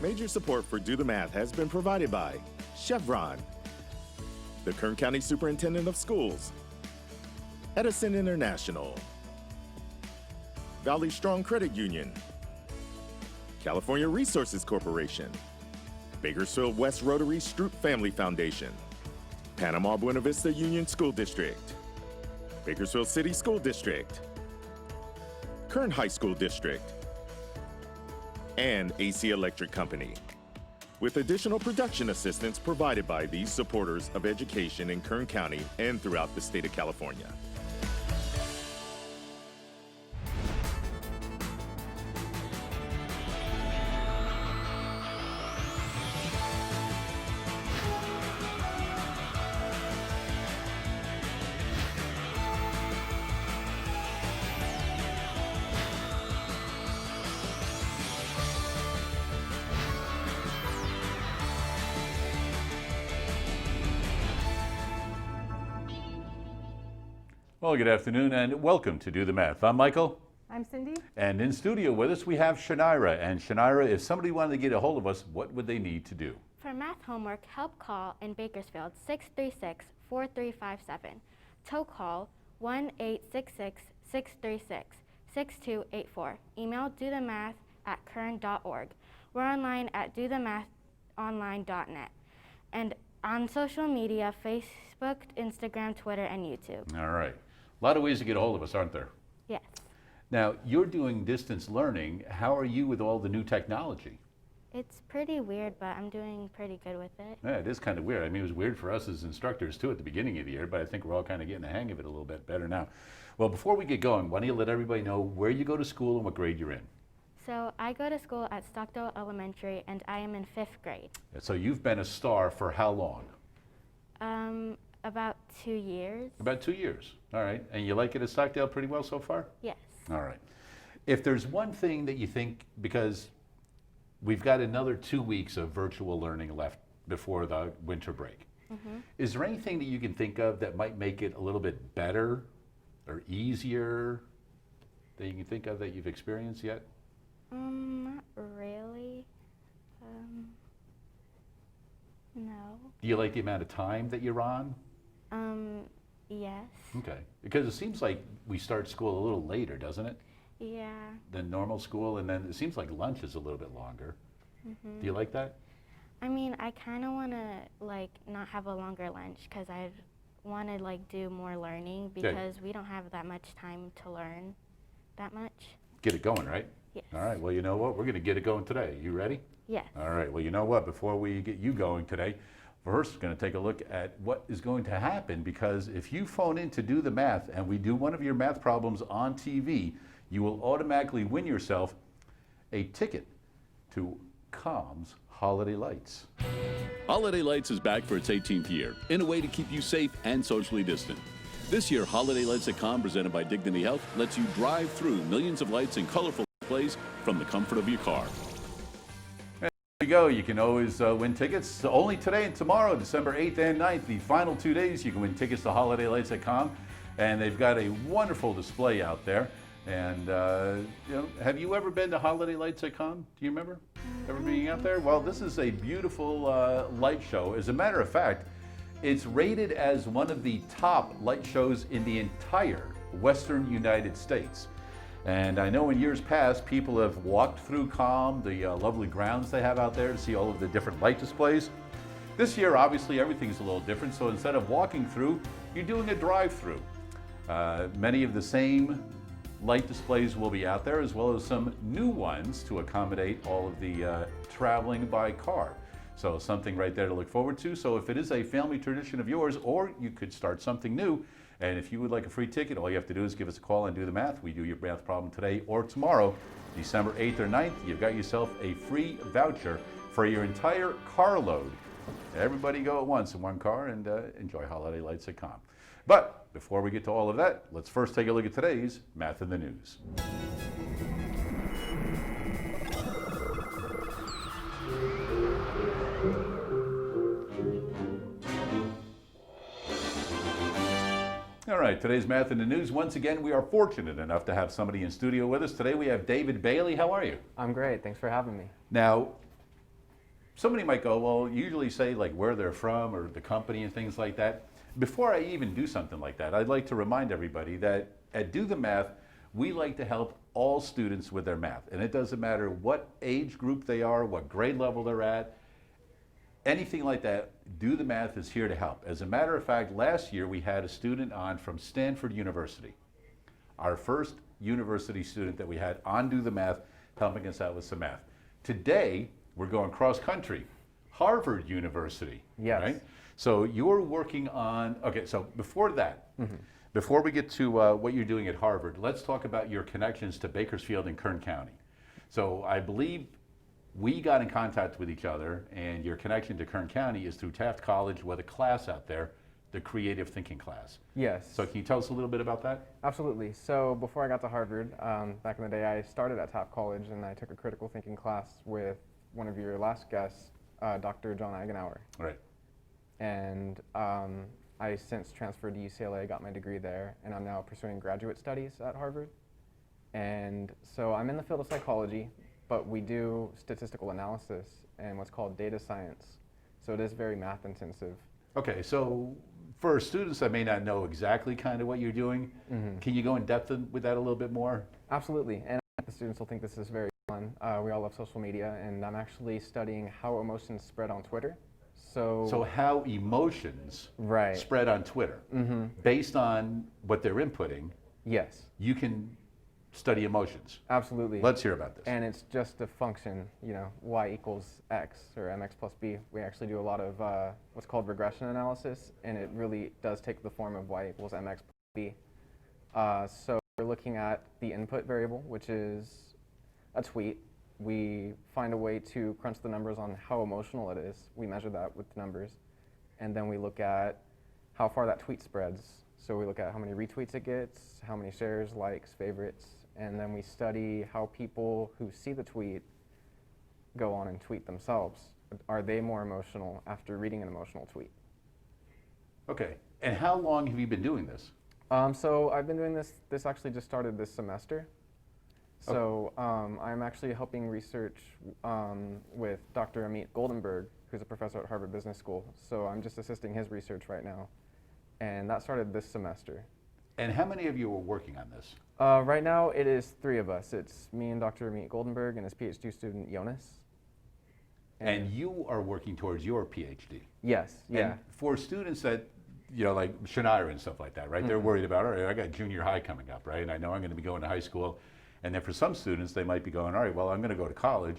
Major support for Do the Math has been provided by Chevron, the Kern County Superintendent of Schools, Edison International, Valley Strong Credit Union, California Resources Corporation, Bakersfield West Rotary Stroop Family Foundation, Panama Buena Vista Union School District, Bakersfield City School District, Kern High School District, and AC Electric Company, with additional production assistance provided by these supporters of education in Kern County and throughout the state of California. Well, good afternoon and welcome to Do the Math. I'm Michael. I'm Cindy. And in studio with us we have Shanyra. And Shanyra, if somebody wanted to get a hold of us, what would they need to do? For math homework, help call in Bakersfield 636-4357. Tow call 1-866-636-6284. Email dothemath@kern.org. We're online at dothemathonline.net. And on social media, Facebook, Instagram, Twitter, and YouTube. All right. A lot of ways to get a hold of us, aren't there? Yes. Now, you're doing distance learning. How are you with all the new technology? It's pretty weird, but I'm doing pretty good with it. Yeah, it is kind of weird. I mean, it was weird for us as instructors, too, at the beginning of the year, but I think we're all kind of getting the hang of it a little bit better now. Well, before we get going, why don't you let everybody know where you go to school and what grade you're in? So I go to school at Stockdale Elementary, and I am in 5th grade. So you've been a star for how long? About 2 years. About 2 years. All right. And you like it at Stockdale pretty well so far? Yes. All right. If there's one thing that you think, because we've got another 2 weeks of virtual learning left before the winter break, is there anything that you can think of that might make it a little bit better or easier that you can think of that you've experienced yet? Not really. No. Do you like the amount of time that you're on? Yes. Okay. Because it seems like we start school a little later, doesn't it? Yeah. Than normal school, and then it seems like lunch is a little bit longer. Do you like that? I mean, I kind of want to like not have a longer lunch because I want to like do more learning because we don't have that much time to learn that much. Get it going, right? Yes. All right. Well, you know what? We're going to get it going today. You ready? Yes. All right. Well, you know what? Before we get you going today, first, we're going to take a look at what is going to happen, because if you phone in to do the math and we do one of your math problems on TV, you will automatically win yourself a ticket to COM's Holiday Lights. Holiday Lights is back for its 18th year in a way to keep you safe and socially distant. This year, Holiday Lights at Com, presented by Dignity Health, lets you drive through millions of lights and colorful displays from the comfort of your car. There you go. You can always win tickets. Only today and tomorrow, December 8th and 9th, the final 2 days, you can win tickets to Holiday Lights at Com. And they've got a wonderful display out there. And, you know, have you ever been to Holiday Lights at Com? Do you remember ever being out there? Well, this is a beautiful light show. As a matter of fact, it's rated as one of the top light shows in the entire Western United States. And I know in years past, people have walked through COM, the lovely grounds they have out there, to see all of the different light displays. This year, obviously, everything's a little different. So instead of walking through, you're doing a drive-through. Many of the same light displays will be out there, as well as some new ones to accommodate all of the traveling by car. So something right there to look forward to. So if it is a family tradition of yours, or you could start something new, and if you would like a free ticket, all you have to do is give us a call and do the math. We do your math problem today or tomorrow, December 8th or 9th. You've got yourself a free voucher for your entire carload. Everybody go at once in one car and enjoy Holiday Lights at Com. But before we get to all of that, let's first take a look at today's Math in the News. All right, today's Math in the News. Once again, we are fortunate enough to have somebody in studio with us. Today we have David Bailey. How are you? I'm great. Thanks for having me. Now, somebody might go, well, usually say like where they're from or the company and things like that. Before I even do something like that, I'd like to remind everybody that at Do the Math, we like to help all students with their math. And it doesn't matter what age group they are, what grade level they're at, anything like that, Do the Math is here to help. As a matter of fact, last year we had a student on from Stanford University, our first university student that we had on Do the Math, helping us out with some math. Today, we're going cross country, Harvard University. Yes. Right? So you're working on, okay, so before that, before we get to what you're doing at Harvard, let's talk about your connections to Bakersfield and Kern County. So I believe we got in contact with each other, and your connection to Kern County is through Taft College with a class out there, the creative thinking class. Yes. So can you tell us a little bit about that? Absolutely. So before I got to Harvard, back in the day, I started at Taft College, and I took a critical thinking class with one of your last guests, Dr. John Eigenauer. Right. And I since transferred to UCLA, got my degree there, and I'm now pursuing graduate studies at Harvard. And so I'm in the field of psychology, but we do statistical analysis and what's called data science. So it is very math intensive. Okay, so for students that may not know exactly kind of what you're doing, can you go in depth with that a little bit more? Absolutely, and the students will think this is very fun. We all love social media, and I'm actually studying how emotions spread on Twitter. So how emotions Right. spread on Twitter, based on what they're inputting, Yes, you can study emotions. absolutely. Let's hear about this. And it's just a function, you know, y equals x or mx plus b. We actually do a lot of what's called regression analysis, and it really does take the form of y equals mx plus b. So we're looking at the input variable, which is a tweet. We find a way to crunch the numbers on how emotional it is. We measure that with numbers. And then we look at how far that tweet spreads. So we look at how many retweets it gets, how many shares, likes, favorites, and then we study how people who see the tweet go on and tweet themselves. Are they more emotional after reading an emotional tweet? Okay, and how long have you been doing this? So I've been doing this actually just started this semester. So I'm actually helping research with Dr. Amit Goldenberg, who's a professor at Harvard Business School. So I'm just assisting his research right now. And that started this semester. And how many of you are working on this? Right now it is 3 of us. It's me and Dr. Amit Goldenberg and his PhD student Jonas. And you are working towards your PhD. Yes, yeah. And for students that, you know, like Shanyra and stuff like that, right? They're worried about, all right, I got junior high coming up, right? And I know I'm going to be going to high school. And then for some students, they might be going, all right, well, I'm going to go to college.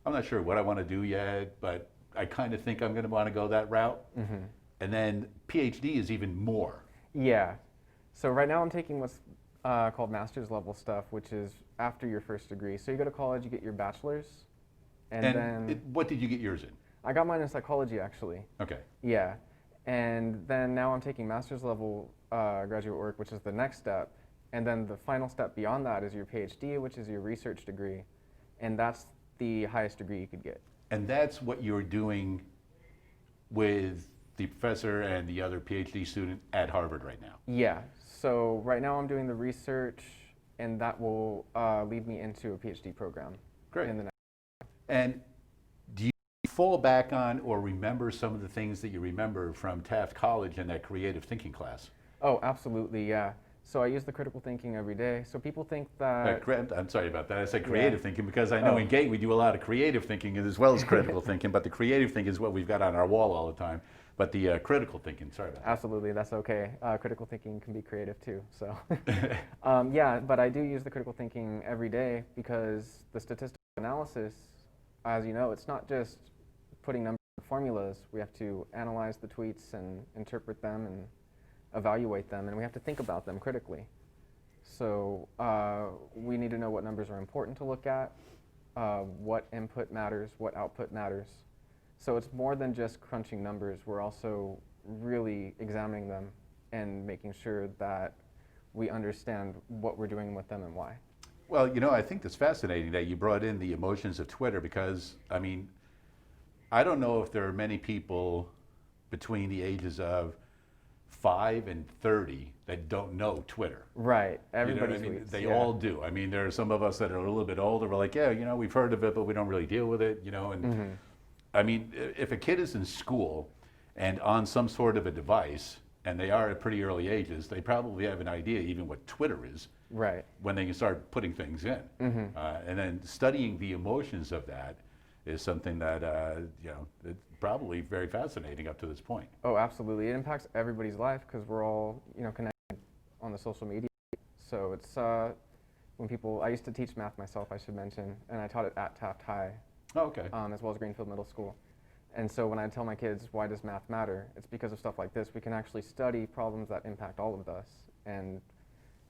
I'm not sure what I want to do yet, but I kind of think I'm going to want to go that route. And then PhD is even more. Yeah. So right now I'm taking what's called master's level stuff, which is after your first degree. So you go to college, you get your bachelor's, and then what did you get yours in? I got mine in psychology, actually. Okay. Yeah. And then now I'm taking master's level graduate work, which is the next step. And then the final step beyond that is your PhD, which is your research degree. And that's the highest degree you could get. And that's what you're doing with the professor and the other PhD student at Harvard right now. Yeah. So right now I'm doing the research, and that will lead me into a PhD program. Great. In the next. And do you fall back on or remember some of the things that you remember from Taft College and that creative thinking class? Oh, absolutely, yeah. So I use the critical thinking every day. So people think that... I'm sorry about that. I said creative thinking because I know in GATE we do a lot of creative thinking as well as critical thinking, but the creative thinking is what we've got on our wall all the time. But the critical thinking, sorry about that. Absolutely, that's okay. Critical thinking can be creative too, so. Yeah, but I do use the critical thinking every day because the statistical analysis, as you know, it's not just putting numbers in formulas. We have to analyze the tweets and interpret them and evaluate them, and we have to think about them critically. So we need to know what numbers are important to look at, what input matters, what output matters. So it's more than just crunching numbers. We're also really examining them and making sure that we understand what we're doing with them and why. Well, you know, I think that's fascinating that you brought in the emotions of Twitter because, I mean, I don't know if there are many people between the ages of 5 and 30 that don't know Twitter. Right, You everybody know what I mean? tweets. They yeah. all do. I mean, there are some of us that are a little bit older, we're like, yeah, you know, we've heard of it, but we don't really deal with it, you know, and I mean, if a kid is in school and on some sort of a device, and they are at pretty early ages, they probably have an idea even what Twitter is. Right. When they can start putting things in. And then studying the emotions of that is something that, it's probably very fascinating up to this point. Oh, absolutely. It impacts everybody's life because we're all, connected on the social media. So it's when people, I used to teach math myself, I should mention, and I taught it at Taft High. Oh, okay. As well as Greenfield Middle School. And so when I tell my kids, why does math matter? It's because of stuff like this. We can actually study problems that impact all of us. And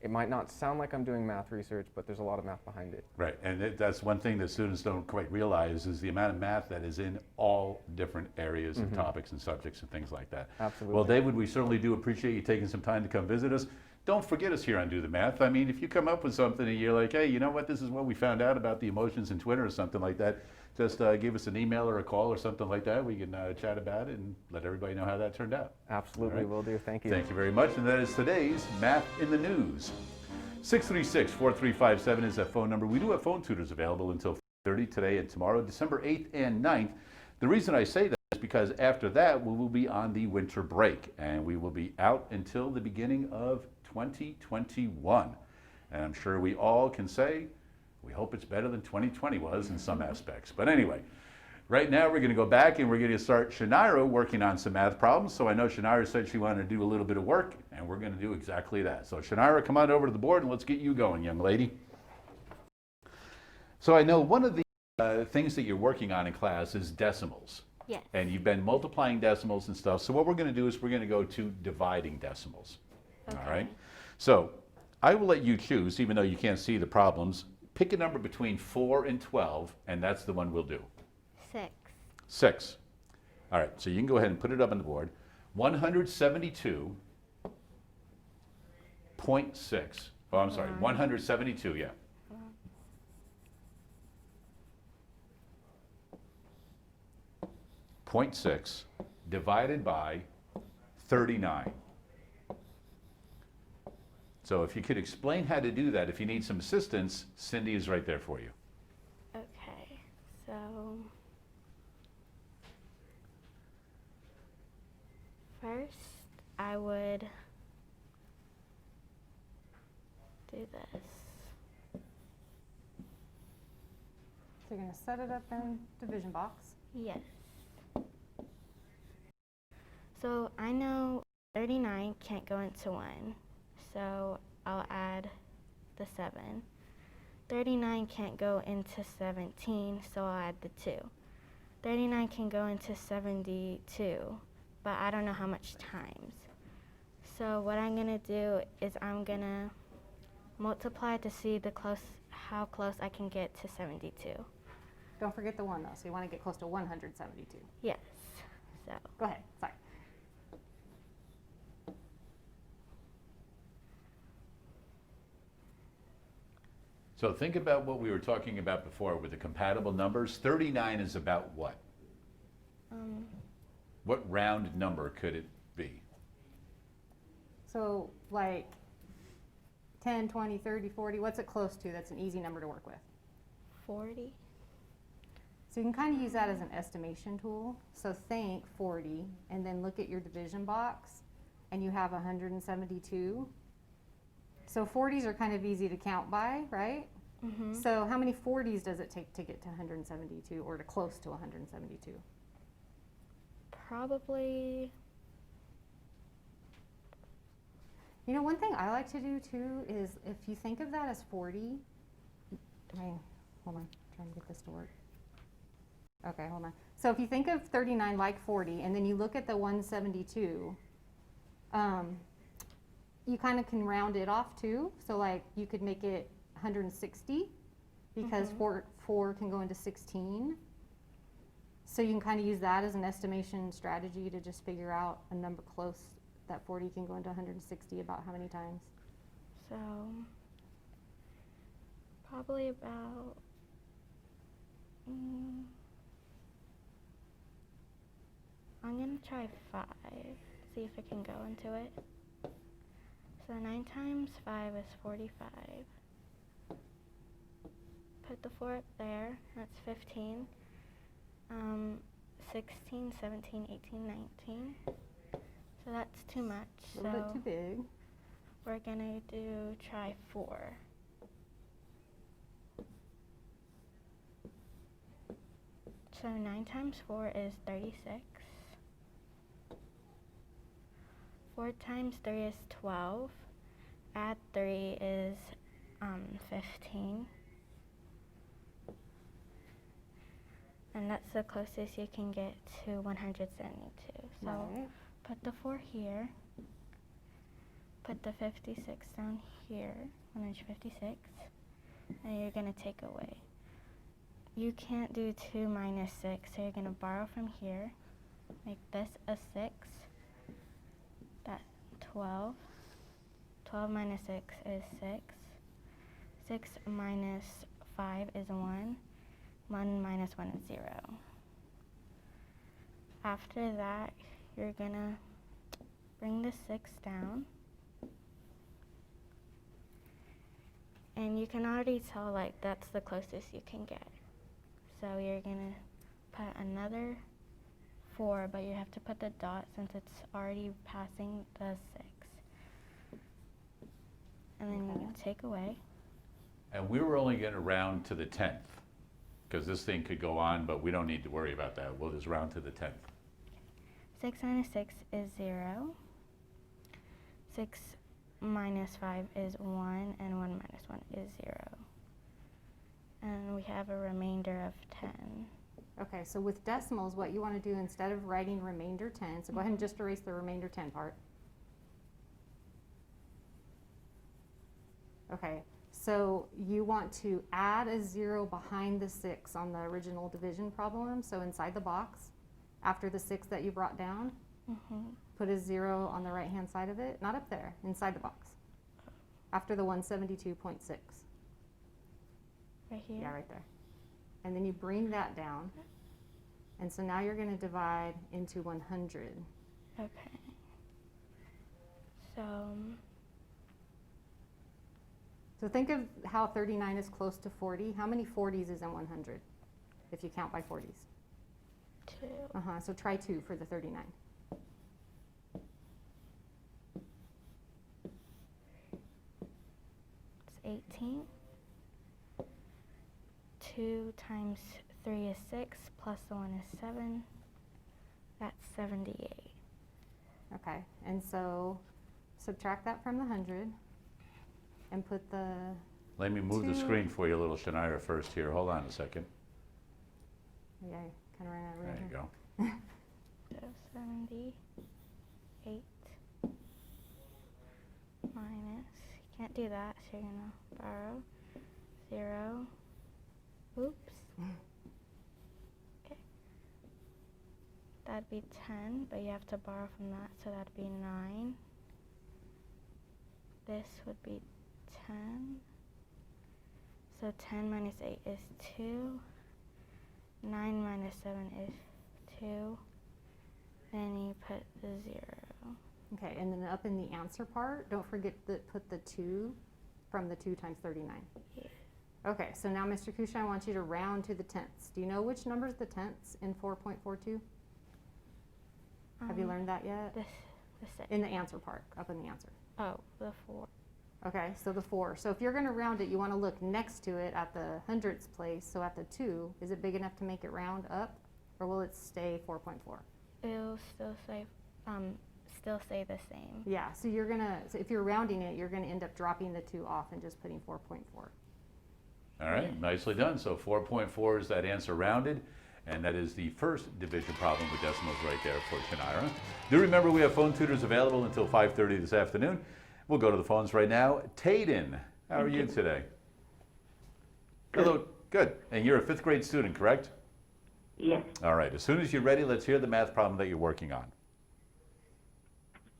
it might not sound like I'm doing math research, but there's a lot of math behind it. Right, and that's one thing that students don't quite realize is the amount of math that is in all different areas and topics and subjects and things like that. Absolutely. Well, David, we certainly do appreciate you taking some time to come visit us. Don't forget us here on Do the Math. I mean, if you come up with something and you're like, hey, you know what, this is what we found out about the emotions in Twitter or something like that, just give us an email or a call or something like that. We can chat about it and let everybody know how that turned out. Absolutely, will do. Thank you. Thank you very much. And that is today's Math in the News. 636-4357 is that phone number. We do have phone tutors available until 4:30 today and tomorrow, December 8th and 9th. The reason I say that is because after that, we will be on the winter break, and we will be out until the beginning of 2021. And I'm sure we all can say, we hope it's better than 2020 was in some aspects. But anyway, right now we're going to go back and we're going to start Shanyra working on some math problems. So I know Shanyra said she wanted to do a little bit of work, and we're going to do exactly that. So Shanyra, come on over to the board and let's get you going, young lady. So I know one of the things that you're working on in class is decimals. Yes. And you've been multiplying decimals and stuff. So what we're going to do is we're going to go to dividing decimals. Okay. All right? So I will let you choose, even though you can't see the problems. Pick a number between 4 and 12, and that's the one we'll do. 6. 6. All right, so you can go ahead and put it up on the board. 172.6. Oh, I'm sorry, 172, yeah. 0.6 divided by 39. So if you could explain how to do that, if you need some assistance, Cindy is right there for you. Okay, so first I would do this. So you're going to set it up in division box. Yes. So I know 39 can't go into 1, so I'll add the 7. 39 can't go into 17, so I'll add the 2. 39 can go into 72, but I don't know how much times. So what I'm going to do is I'm going to multiply to see how close I can get to 72. Don't forget the 1 though, so you want to get close to 172. Yes. So Go ahead, sorry. So think about what we were talking about before with the compatible numbers. 39 is about what? What round number could it be? So like 10, 20, 30, 40, what's it close to? That's an easy number to work with. 40. So you can kind of use that as an estimation tool. So think 40 and then look at your division box and you have 172. So 40s are kind of easy to count by, right? Mm-hmm. So how many 40s does it take to get to 172 or to close to 172? Probably. You know, one thing I like to do too is if you think of that as 40, hold on, trying to get this to work. Okay, hold on. So if you think of 39 like 40 and then you look at the 172, you kind of can round it off too. So like you could make it 160 because 4 can go into 16. So you can kind of use that as an estimation strategy to just figure out a number close that 40 can go into 160 about how many times. So probably about I'm gonna try 5, see if it can go into it. So 9 times 5 is 45. Put the 4 up there, that's 15. 16, 17, 18, 19. So that's too much. A little bit too big. We're gonna try 4. So 9 times 4 is 36. 4 times 3 is 12. Add 3 is 15. And that's the closest you can get to 172. So Right. put the 4 here. Put the 56 down here, 156. And you're gonna take away. You can't do 2 minus 6, so you're gonna borrow from here. Make this a 6. That's 12. 12 minus 6 is 6. 6 minus 5 is 1. 1 minus 1 is 0. After that, you're gonna bring the 6 down. And you can already tell, like, that's the closest you can get. So you're gonna put another 4, but you have to put the dot since it's already passing the 6. And then you're gonna take away. And we were only going to round to the 10th, because this thing could go on, but we don't need to worry about that. We'll just round to the 10th. 6 minus 6 is 0. 6 minus 5 is 1, and 1 minus 1 is 0. And we have a remainder of 10. Okay, so with decimals, what you want to do instead of writing remainder 10, so go ahead and just erase the remainder 10 part. Okay, so you want to add a 0 behind the 6 on the original division problem. So inside the box, after the 6 that you brought down, put a 0 on the right-hand side of it. Not up there, inside the box. After the 172.6. Right here? Yeah, right there. And then you bring that down. And so now you're going to divide into 100. Okay. So think of how 39 is close to 40. How many 40s is in 100 if you count by 40s? 2. So try 2 for the 39. It's 18. 2 times 3 is 6, plus the 1 is 7. That's 78. Okay, and so subtract that from the 100 and put the, Let me move the 2. screen for you a little, Shanyra, first here. Hold on a second. yeah, kind of ran out of room There you here. go. So 78 minus, you can't do that, so you're going to borrow 0. Oops. Okay. That'd be 10, but you have to borrow from that, so that'd be 9. This would be 10. So 10 minus 8 is 2. 9 minus 7 is 2. Then you put the 0. Okay, and then up in the answer part, don't forget to put the 2 from the 2 times 39. Yeah. Okay, so now Mr. Kusha, I want you to round to the tenths. Do you know which number's the tenths in 4.42? Have you learned that yet? The 6. In the answer part, up in the answer. Oh, the 4. Okay, so the 4. So if you're going to round it, you want to look next to it at the hundredths place. So at the 2, is it big enough to make it round up, or will it stay 4.4? It'll still say the same. Yeah, so you're going to, so if you're rounding it, you're going to end up dropping the 2 off and just putting 4.4. All right, nicely done. So 4.4 is that answer rounded, and that is the first division problem with decimals right there for Shanyra. Do remember we have phone tutors available until 5:30 this afternoon. We'll go to the phones right now. Tayden, how are you today? Good. Hello, good. And you're a 5th grade student, correct? Yes. All right, as soon as you're ready, let's hear the math problem that you're working on.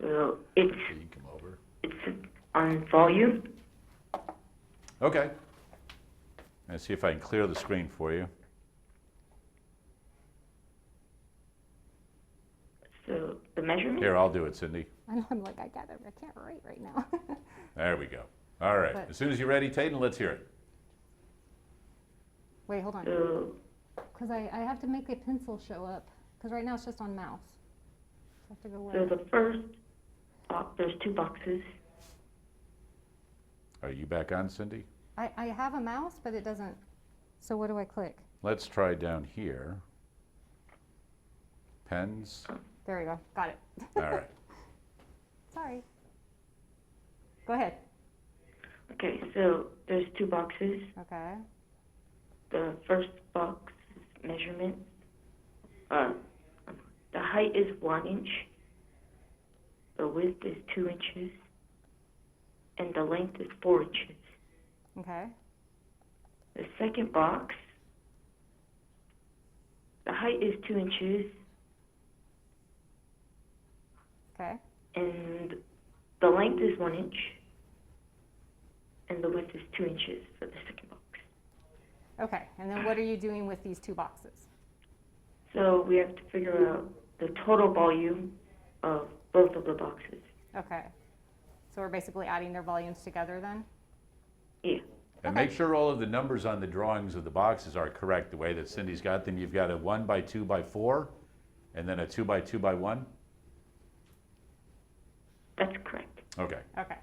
Well, You can come over. it's on volume. Okay. Let's see if I can clear the screen for you. So the measurement. Here, I'll do it, Cindy. I know, I'm like, I can't write right now. There we go. All right, But- as soon as you're ready, Tayden, let's hear it. Wait, hold on. So Because I have to make a pencil show up Because right now it's just on mouse. So I have to go So where? the first box, there's 2 boxes. Are you back on, Cindy? I have a mouse, but it doesn't. So what do I click? Let's try down here. Pens. There we go. Got it. All right. Sorry. Go ahead. Okay, so there's 2 boxes. Okay. The first box is measurements. The height is 1 inch. The width is 2 inches. And the length is 4 inches. Okay. The second box, the height is 2 inches. Okay. And the length is 1 inch. And the width is 2 inches for the second box. Okay. And then what are you doing with these 2 boxes? So we have to figure out the total volume of both of the boxes. Okay. So we're basically adding their volumes together then? Yeah. And make sure all of the numbers on the drawings of the boxes are correct, the way that Cindy's got them. You've got a 1 by 2 by 4, and then a 2 by 2 by 1? That's correct. Okay. Okay.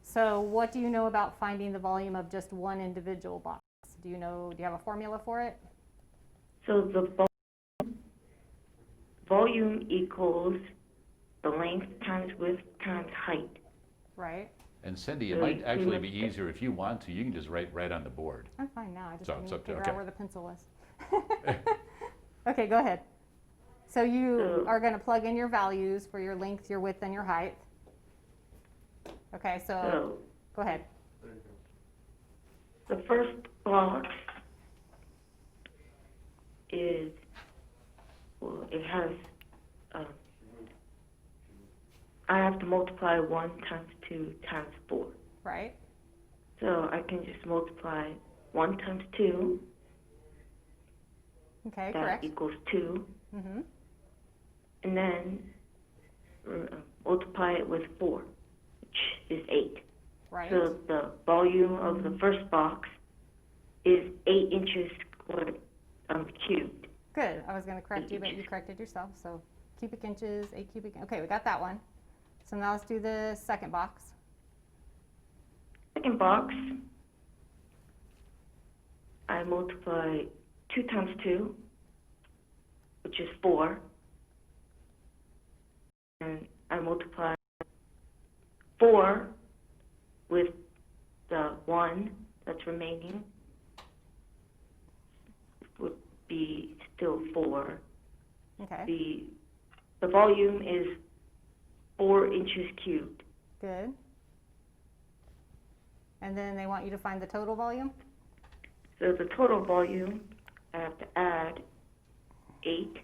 So what do you know about finding the volume of just one individual box? Do you have a formula for it? So the volume equals the length times width times height. Right. And Cindy, it So might you actually must be get- easier if you want to. You can just write right on the board. I'm fine now. I just So didn't it's up to- figure okay. out where the pencil was. Okay, go ahead. So you So- are going to plug in your values for your length, your width, and your height. Okay, so So go ahead. the first box is, well, it has, I have to multiply 1 times 2 times 4. Right. So I can just multiply 1 times 2, Okay, that correct. equals 2, Mm-hmm. and then multiply it with 4, which is 8. Right. So the volume of the first box is 8 inches squared, cubed. Good. I was going to correct you, but you corrected yourself. So cubic inches, 8 cubic. Okay, we got that one. So now let's do the second box. Second box, I multiply 2 times 2, which is 4. And I multiply 4 with the 1 that's remaining, would be still 4. Okay. The volume is 4 inches cubed. Good. And then they want you to find the total volume? So the total volume, I have to add 8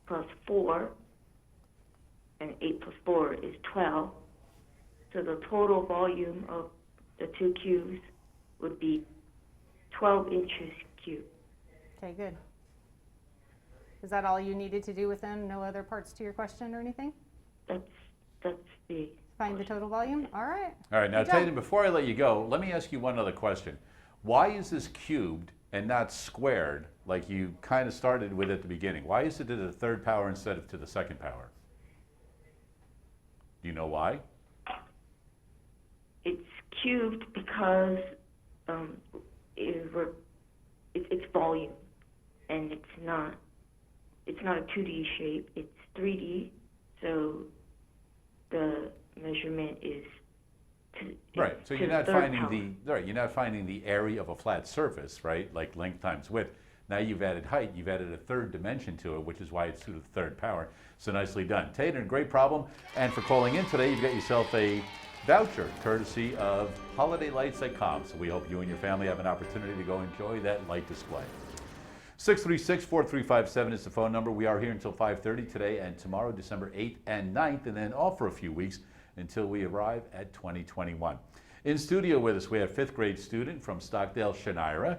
plus 4, and 8 plus 4 is 12. So the total volume of the 2 cubes would be 12 inches cubed. Okay, good. Is that all you needed to do with them? No other parts to your question or anything? That's the Find the total volume? All right. All right, now Good job. Tatum, before I let you go, let me ask you one other question. Why is this cubed and not squared like you kind of started with at the beginning? Why is it to the third power instead of to the second power? Do you know why? It's cubed because it's volume, and it's not a 2D shape. It's 3D, so the measurement is Right. So to you're the not third finding power. you're not finding the area of a flat surface, right? Like length times width. Now you've added height. You've added a third dimension to it, which is why it's to the third power. So nicely done, Tatum. Great problem. And for calling in today, you've got yourself a voucher courtesy of HolidayLights.com. So we hope you and your family have an opportunity to go enjoy that light display. 636-4357 is the phone number. We are here until 5:30 today and tomorrow, December 8th and 9th, and then off for a few weeks until we arrive at 2021. In studio with us, we have 5th grade student from Stockdale, Shanyra.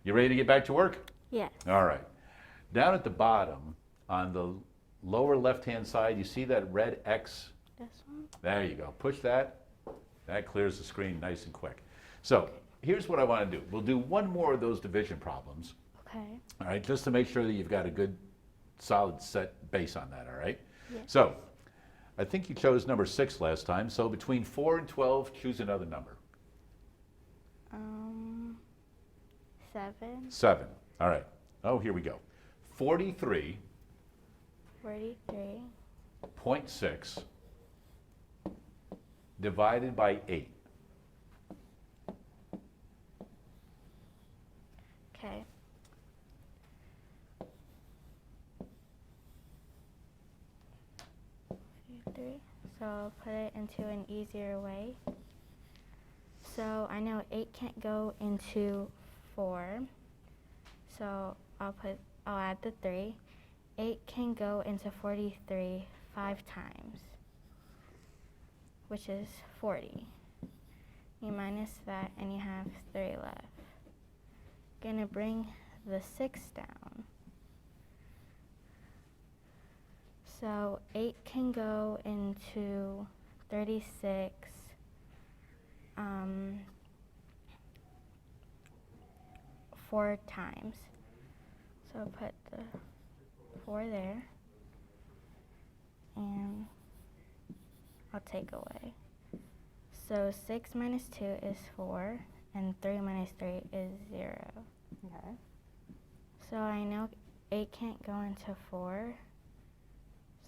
You ready to get back to work? Yes. All right. Down at the bottom, on the lower left-hand side, you see that red X? This one? There you go. Push that. That clears the screen nice and quick. So here's what I want to do. We'll do one more of those division problems. Okay. All right, just to make sure that you've got a good solid set base on that, all right? Yeah. So, I think you chose number 6 last time, so between 4 and 12, choose another number. 7. 7, all right. Oh, here we go. 43.6 43. divided by 8. Okay. So I'll put it into an easier way. So I know 8 can't go into 4. So I'll add the 3. 8 can go into 43 5 times, which is 40. You minus that and you have 3 left. Gonna bring the 6 down. So 8 can go into 36 4 times. So I'll put the 4 there and I'll take away. So 6 minus 2 is 4 and 3 minus 3 is 0. Okay. So I know 8 can't go into 4.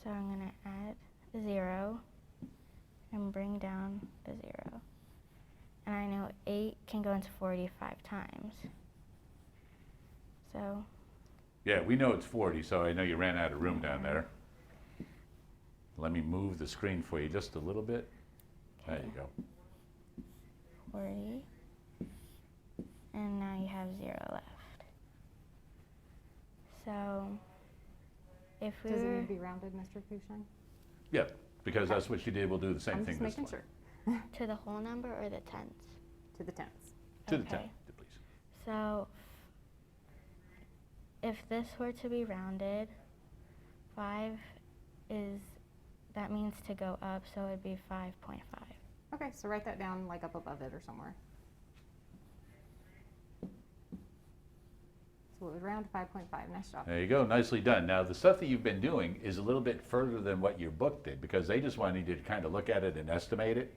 So I'm going to add 0 and bring down the 0. And I know 8 can go into 45 times. So Yeah, we know it's 40, so I know you ran out of room down there. Let me move the screen for you just a little bit. There you go. 40. And now you have 0 left. So if we Does it were need to be rounded, Mr. Kushan? Yeah, because that's what you did. We'll do the same I'm thing just this making time. sure. to the whole number or the tenths? To the tenths. To the Okay. 10, please. So if this were to be rounded, 5 is, that means to go up, so it'd be 5.5. Okay, so write that down like up above it or somewhere. So it would round to 5.5. Nice job. There you go, nicely done. Now, the stuff that you've been doing is a little bit further than what your book did, because they just wanted you to kind of look at it and estimate it.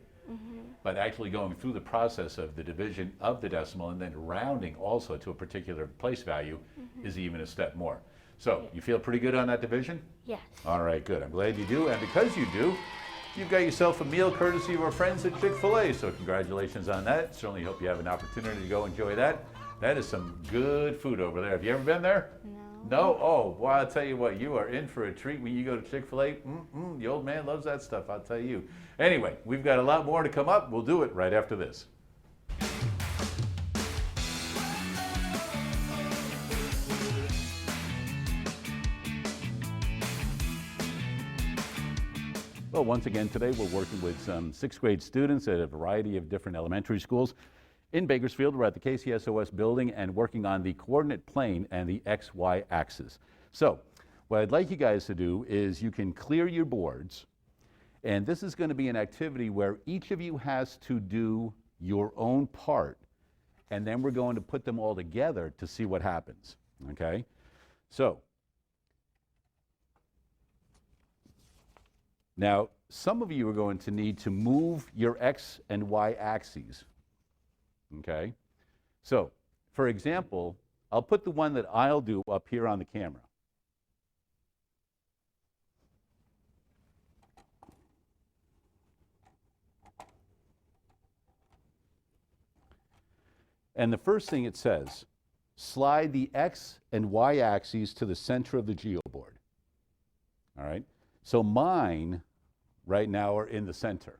But actually going through the process of the division of the decimal and then rounding also to a particular place value is even a step more. So, you feel pretty good on that division? Yes. All right, good. I'm glad you do. And because you do, you've got yourself a meal courtesy of our friends at Chick-fil-A. So congratulations on that. Certainly hope you have an opportunity to go enjoy that. That is some good food over there. Have you ever been there? No. No? Oh, well, I'll tell you what, you are in for a treat when you go to Chick-fil-A. The old man loves that stuff, I'll tell you. Anyway, we've got a lot more to come up. We'll do it right after this. Well, once again today we're working with some 6th grade students at a variety of different elementary schools. In Bakersfield, we're at the KCSOS building and working on the coordinate plane and the XY axis. So, what I'd like you guys to do is you can clear your boards, and this is going to be an activity where each of you has to do your own part, and then we're going to put them all together to see what happens, okay? So, now, some of you are going to need to move your X and Y axes, okay? So, for example, I'll put the one that I'll do up here on the camera. And the first thing it says, slide the X and Y axes to the center of the geoboard. All right? So mine right now are in the center.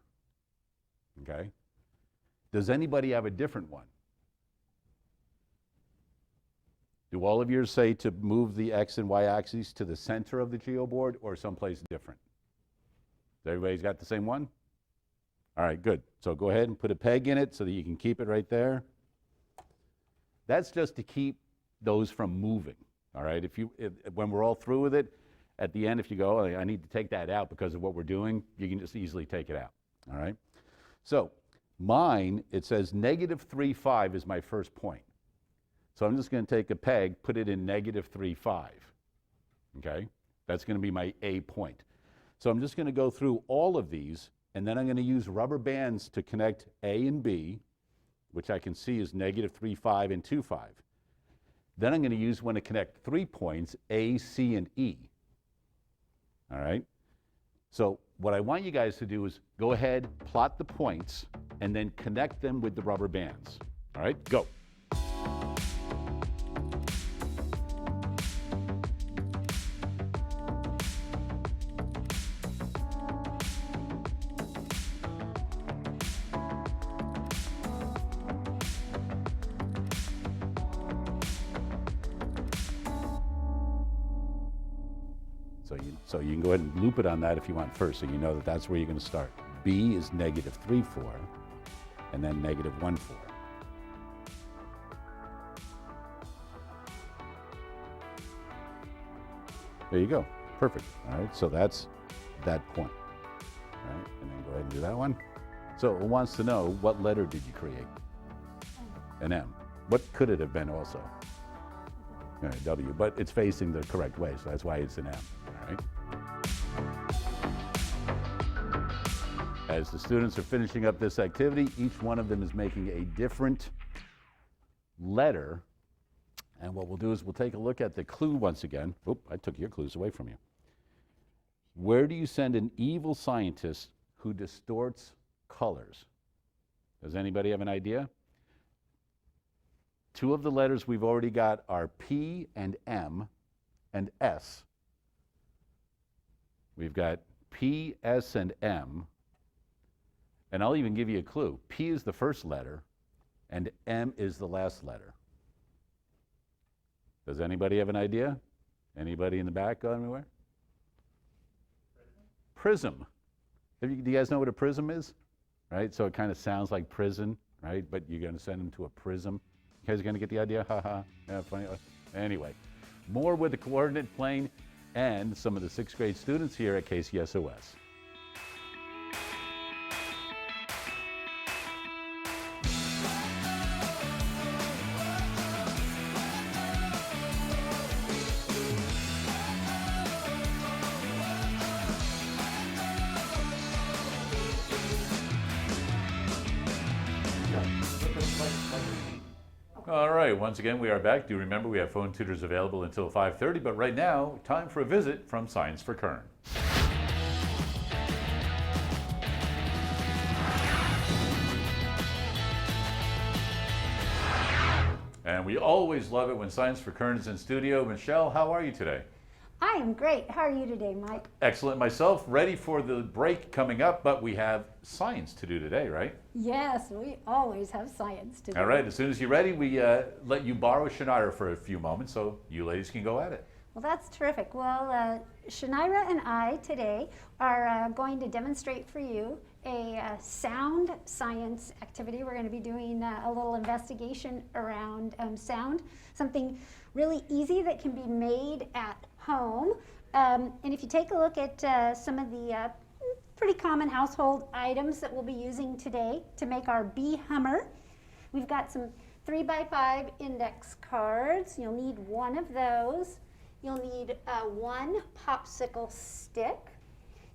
Okay? Does anybody have a different one? Do all of yours say to move the X and Y axes to the center of the geoboard or someplace different? Everybody's got the same one? All right, good. So go ahead and put a peg in it so that you can keep it right there. That's just to keep those from moving. All right, when we're all through with it, at the end, if you go, oh, I need to take that out because of what we're doing, you can just easily take it out. All right? So mine, it says -3.5 is my first point. So I'm just going to take a peg, put it in -3.5. Okay? That's going to be my A point. So I'm just going to go through all of these, and then I'm going to use rubber bands to connect A and B, which I can see is -3, 5, and 2, 5. Then I'm going to use one to connect 3 points, A, C, and E. All right? So what I want you guys to do is go ahead, plot the points, and then connect them with the rubber bands. All right? Go. So you can go ahead and loop it on that if you want first, so you know that that's where you're going to start. B is -3, 4, and then -1, 4. There you go. Perfect. All right, so that's that point. All right, and then go ahead and do that one. So it wants to know, what letter did you create? An M. What could it have been also? All right, W, but it's facing the correct way, so that's why it's an M. All right. As the students are finishing up this activity, each one of them is making a different letter. And what we'll do is we'll take a look at the clue once again. Oop, I took your clues away from you. Where do you send an evil scientist who distorts colors? Does anybody have an idea? Two of the letters we've already got are P and M and S. We've got P, S, and M. And I'll even give you a clue. P is the first letter, and M is the last letter. Does anybody have an idea? Anybody in the back go anywhere? Prism. Do you guys know what a prism is? Right? So it kind of sounds like prison, right? But you're going to send them to a prism. You guys going to get the idea? Ha ha. Yeah, funny. Anyway, more with the coordinate plane and some of the 6th grade students here at KCSOS. All right, once again, we are back. Do remember we have phone tutors available until 5:30, but right now, time for a visit from Science for Kern. And we always love it when Science for Kern is in studio. Michelle, how are you today? I am great. How are you today, Mike? Excellent myself, ready for the break coming up, but we have science to do today, right? Yes, we always have science to do. All right, as soon as you're ready, we let you borrow Shanyra for a few moments, so you ladies can go at it. Well, that's terrific. Well, Shanyra and I today are going to demonstrate for you a sound science activity. We're going to be doing a little investigation around sound, something really easy that can be made at home. And if you take a look at some of the pretty common household items that we'll be using today to make our bee hummer, we've got some 3x5 index cards. You'll need one of those. You'll need one popsicle stick.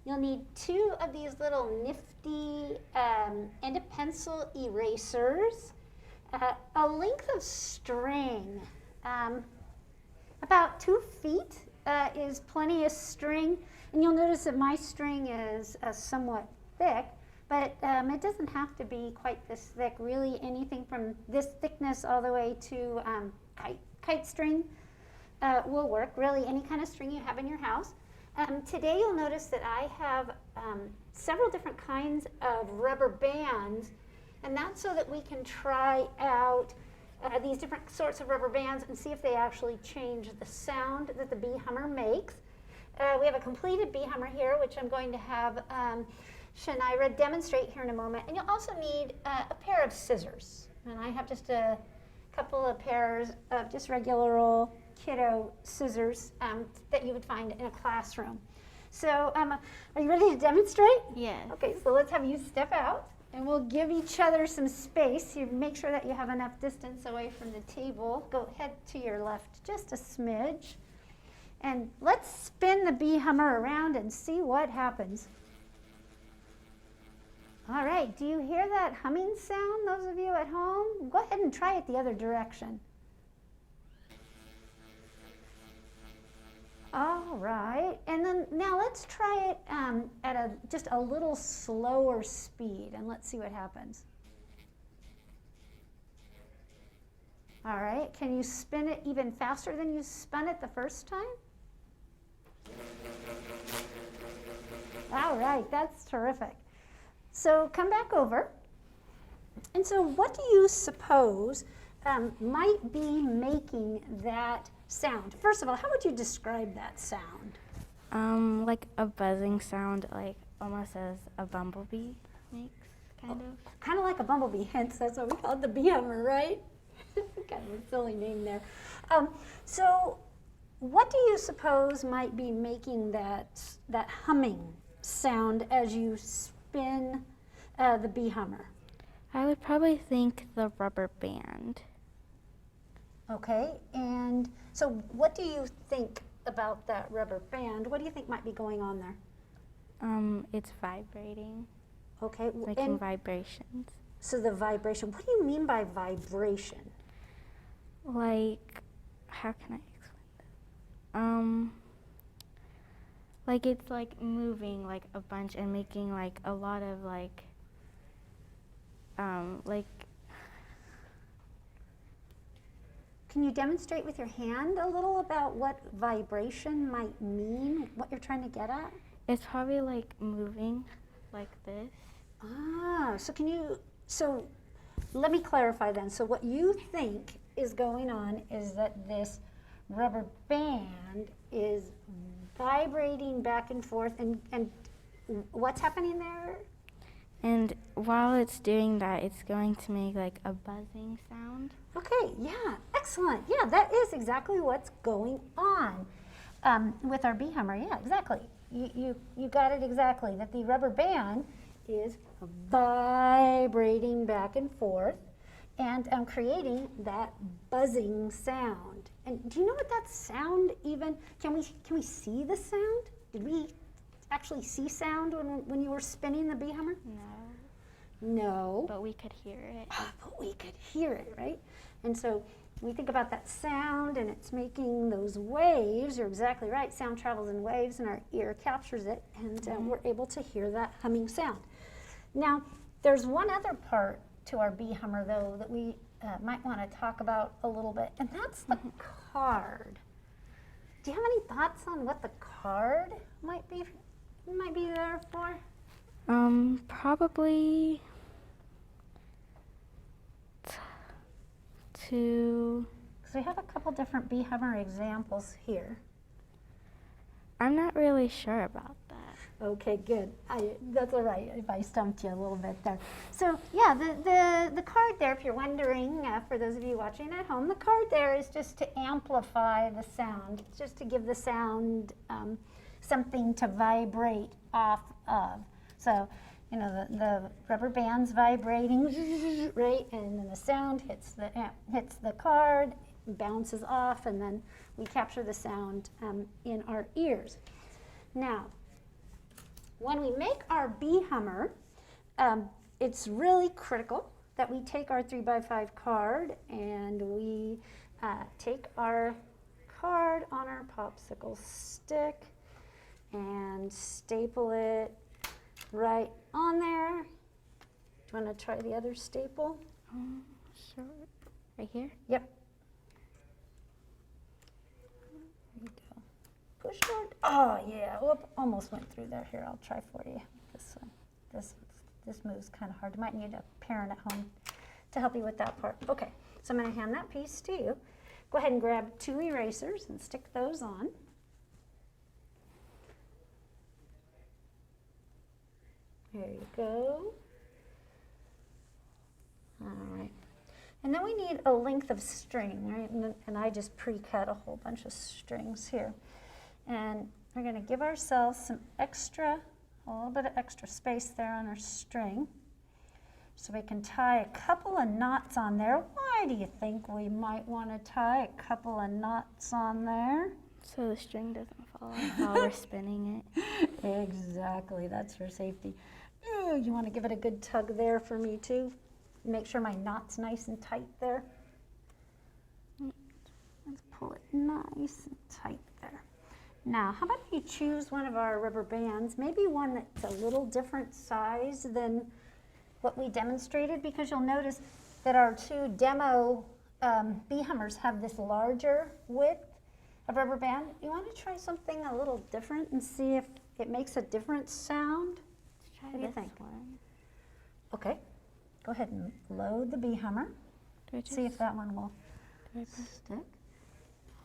You'll need 2 of these little nifty end of pencil erasers, a length of string, about 2 feet is plenty of string, and you'll notice that my string is somewhat thick, but it doesn't have to be quite this thick. Really, anything from this thickness all the way to kite string will work. Really, any kind of string you have in your house. Today you'll notice that I have several different kinds of rubber bands, and that's so that we can try out these different sorts of rubber bands and see if they actually change the sound that the bee hummer makes. We have a completed bee hummer here, which I'm going to have Shanyra demonstrate here in a moment. And you'll also need a pair of scissors. And I have just a couple of pairs of just regular old kiddo scissors that you would find in a classroom. So are you ready to demonstrate? Yes. Okay, so let's have you step out. And we'll give each other some space. You make sure that you have enough distance away from the table. Go head to your left just a smidge. And let's spin the bee hummer around and see what happens. All right, do you hear that humming sound, those of you at home? Go ahead and try it the other direction. All right, and then now let's try it at just a little slower speed, and let's see what happens. All right, can you spin it even faster than you spun it the first time? All right, that's terrific. So come back over. And so what do you suppose might be making that sound? First of all, how would you describe that sound? Like a buzzing sound, like almost as a bumblebee makes, kind of. Kind of like a bumblebee, hence that's what we call it the bee hummer, right? Kind of a silly name there. So what do you suppose might be making that humming sound as you spin the bee hummer? I would probably think the rubber band. Okay, and so what do you think about that rubber band? What do you think might be going on there? It's vibrating, Okay, making vibrations. so the vibration, what do you mean by vibration? Like, how can I explain this? Like it's like moving like a bunch and making like a lot of like Can you demonstrate with your hand a little about what vibration might mean, what you're trying to get at? it's probably like moving like this. Ah, so let me clarify then. So what you think is going on is that this rubber band is vibrating back and forth, and what's happening there? And while it's doing that, it's going to make like a buzzing sound. Okay, yeah, excellent. Yeah, that is exactly what's going on with our bee hummer. Yeah, exactly. You got it exactly, that the rubber band is vibrating back and forth and creating that buzzing sound. And do you know what that sound even, can we see the sound? Did we actually see sound when you were spinning the bee hummer? No, No. but we could hear it. But we could hear it, right? And so we think about that sound and it's making those waves. You're exactly right. Sound travels in waves and our ear captures it, and we're able to hear that humming sound. Now, there's one other part to our bee hummer, though, that we might want to talk about a little bit, and that's the card. Do you have any thoughts on what the card might be there for? Probably to. Because we have a couple different bee hummer examples here. I'm not really sure about that. Okay, good. That's all right if I stumped you a little bit there. So yeah, the card there, if you're wondering, for those of you watching at home, the card there is just to amplify the sound. It's just to give the sound something to vibrate off of. So, you know, the rubber band's vibrating, right, and then the sound hits the card, bounces off, and then we capture the sound in our ears. Now, when we make our bee hummer, it's really critical that we take our 3x5 card and we take our card on our popsicle stick and staple it right on there. Do you want to try the other staple? Sure. Right here? Yep. There you go. Push hard. Oh yeah, whoop, almost went through there. Here, I'll try for you. This one. This move's kind of hard. You might need a parent at home to help you with that part. Okay, so I'm going to hand that piece to you. Go ahead and grab 2 erasers and stick those on. There you go. All right. And then we need a length of string, right? And I just pre-cut a whole bunch of strings here. And we're going to give ourselves some extra, a little bit of extra space there on our string. So we can tie a couple of knots on there. Why do you think we might want to tie a couple of knots on there? So the string doesn't fall off while we're spinning it. Exactly, that's for safety. Ooh, you want to give it a good tug there for me too? Make sure my knot's nice and tight there. Let's pull it nice and tight there. Now, how about you choose one of our rubber bands, maybe one that's a little different size than what we demonstrated, because you'll notice that our two demo bee hummers have this larger width of rubber band. You want to try something a little different and see if it makes a different sound? Let's try What do you this think? one. Okay, go ahead and load the bee hummer. Do I See if that one will do I press? stick.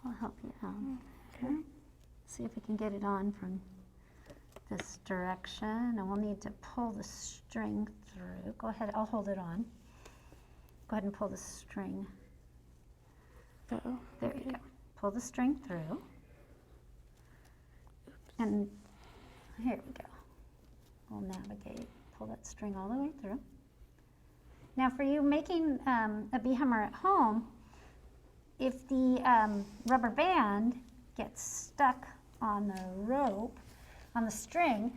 I'll help you out. Okay. See if we can get it on from this direction, and we'll need to pull the string through. Go ahead, I'll hold it on. Go ahead and pull the string. Uh-oh. There you go. Pull the string through. And here we go. We'll navigate. Pull that string all the way through. Now for you making a bee hummer at home, if the rubber band gets stuck on the rope, on the string,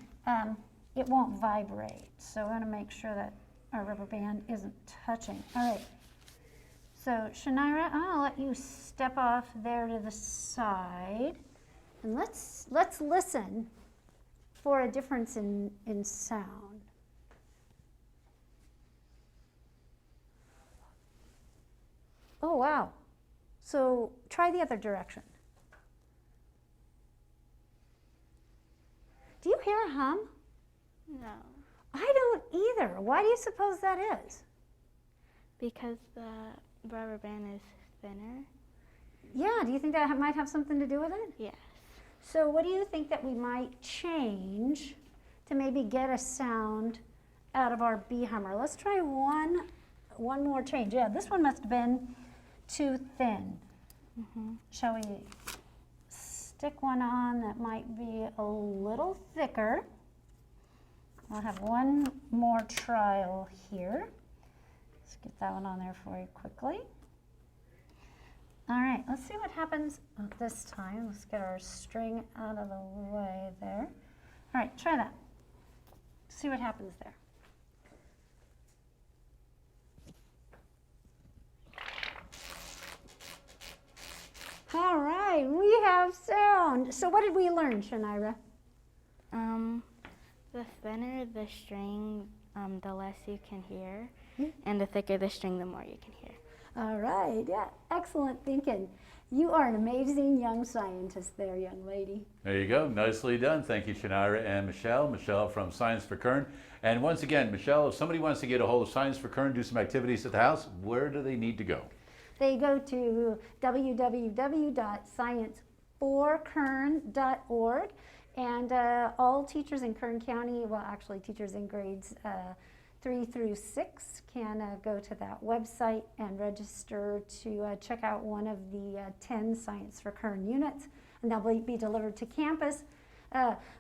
it won't vibrate. So we want to make sure that our rubber band isn't touching. All right. So Shanyra, I'm going to let you step off there to the side, and let's listen for a difference in sound. Oh wow! So try the other direction. Do you hear a hum? No, I don't either. Why do you suppose that is? because the rubber band is thinner. Yeah, do you think that might have something to do with it? Yes. So what do you think that we might change to maybe get a sound out of our bee hummer? Let's try one more change. Yeah, this one must have been too thin. Shall we stick one on that might be a little thicker? I'll have one more trial here. Let's get that one on there for you quickly. All right, let's see what happens this time. Let's get our string out of the way there. All right, try that. See what happens there. All right, we have sound. So what did we learn, Shanyra? The thinner the string, the less you can hear, and the thicker the string, the more you can hear. All right, yeah, excellent thinking. You are an amazing young scientist there, young lady. There you go. Nicely done. Thank you, Shanyra and Michelle. Michelle from Science for Kern. And once again, Michelle, if somebody wants to get a hold of Science for Kern, do some activities at the house, where do they need to go? They go to www.scienceforkern.org, and all teachers in Kern County, well, actually teachers in grades 3 through 6 can go to that website and register to check out one of the 10 Science for Kern units, and they'll be delivered to campus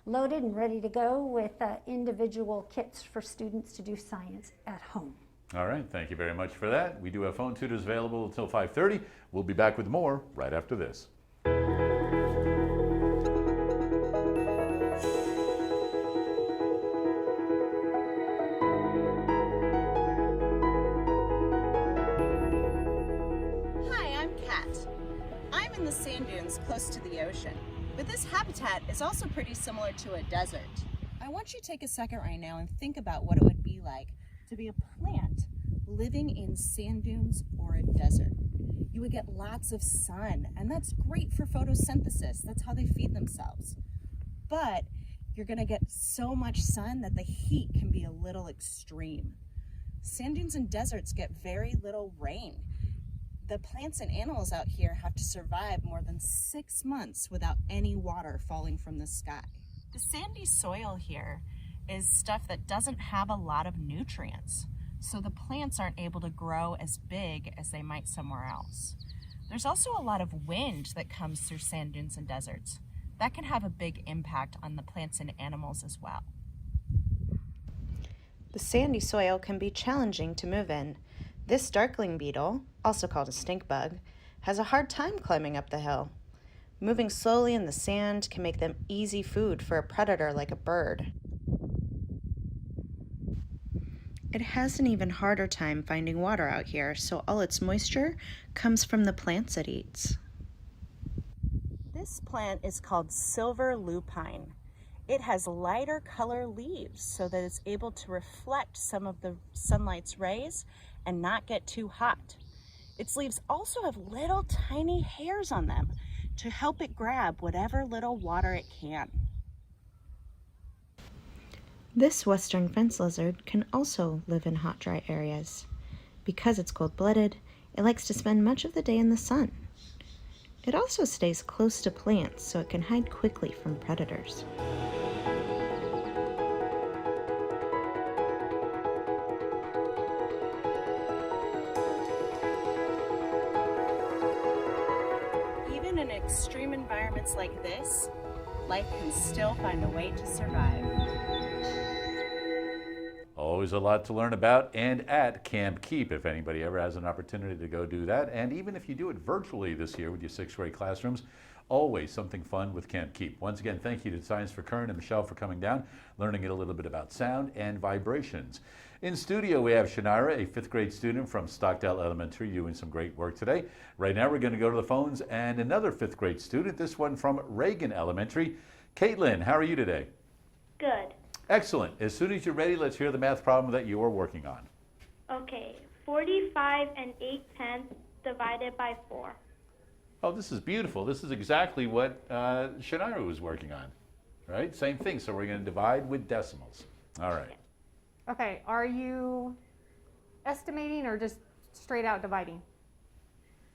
loaded and ready to go with individual kits for students to do science at home. All right, thank you very much for that. We do have phone tutors available until 5:30. We'll be back with more right after this. Sand dunes close to the ocean, but this habitat is also pretty similar to a desert. I want you to take a second right now and think about what it would be like to be a plant living in sand dunes or a desert. You would get lots of sun, and that's great for photosynthesis. That's how they feed themselves. But you're going to get so much sun that the heat can be a little extreme. Sand dunes and deserts get very little rain. The plants and animals out here have to survive more than 6 months without any water falling from the sky. The sandy soil here is stuff that doesn't have a lot of nutrients, so the plants aren't able to grow as big as they might somewhere else. There's also a lot of wind that comes through sand dunes and deserts. That can have a big impact on the plants and animals as well. The sandy soil can be challenging to move in. This darkling beetle, also called a stink bug, has a hard time climbing up the hill. Moving slowly in the sand can make them easy food for a predator like a bird. It has an even harder time finding water out here, so all its moisture comes from the plants it eats. This plant is called silver lupine. It has lighter color leaves so that it's able to reflect some of the sunlight's rays and not get too hot. Its leaves also have little tiny hairs on them to help it grab whatever little water it can. This western fence lizard can also live in hot, dry areas. Because it's cold-blooded, it likes to spend much of the day in the sun. It also stays close to plants so it can hide quickly from predators. Even in extreme environments like this, life can still find a way to survive. Always a lot to learn about and at Camp Keep if anybody ever has an opportunity to go do that. And even if you do it virtually this year with your 6th grade classrooms, always something fun with Camp Keep. Once again, thank you to Science for Kern and Michelle for coming down, learning a little bit about sound and vibrations. In studio, we have Shanyra, a 5th grade student from Stockdale Elementary, doing some great work today. Right now, we're going to go to the phones and another 5th grade student, this one from Reagan Elementary. Caitlin, how are you today? Good. Excellent. As soon as you're ready, let's hear the math problem that you are working on. Okay, 45 and 8/10 divided by 4. Oh, this is beautiful. This is exactly what Shanyra was working on, right? Same thing. So we're going to divide with decimals. All right. Okay, are you estimating or just straight out dividing?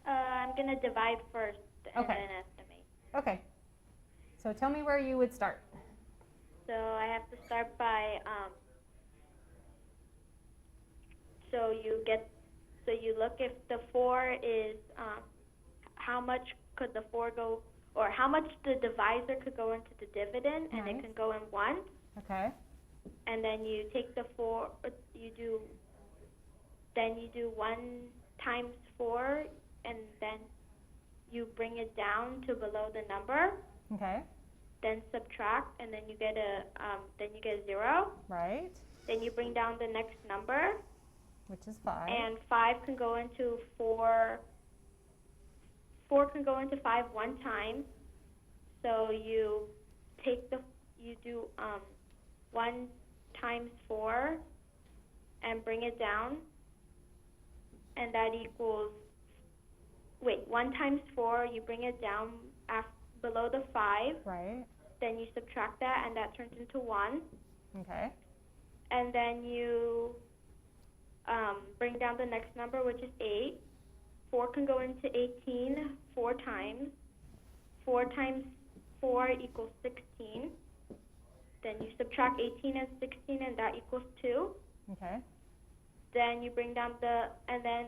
I'm going to divide first and Okay. then estimate. Okay. So tell me where you would start. So I have to start by, so you look if the 4 is, how much could the 4 go, or how much the divisor could go into the dividend, and Right. it can go in 1. Okay. And then you take the 4, you do 1 times 4, and then you bring it down to below the number. Okay. Then subtract, and then you get a 0. Right. Then you bring down the next number, Which is 5. and 5 can go into 4. 4 can go into 5 one time. So you do 1 times 4 and bring it down, and that equals 1 times 4. You bring it down below the 5. Right. Then you subtract that, and that turns into 1. Okay. And then you bring down the next number, which is 8. 4 can go into 18 4 times. 4 times 4 equals 16. Then you subtract 18 and 16, and that equals 2. Okay. Then you bring down and then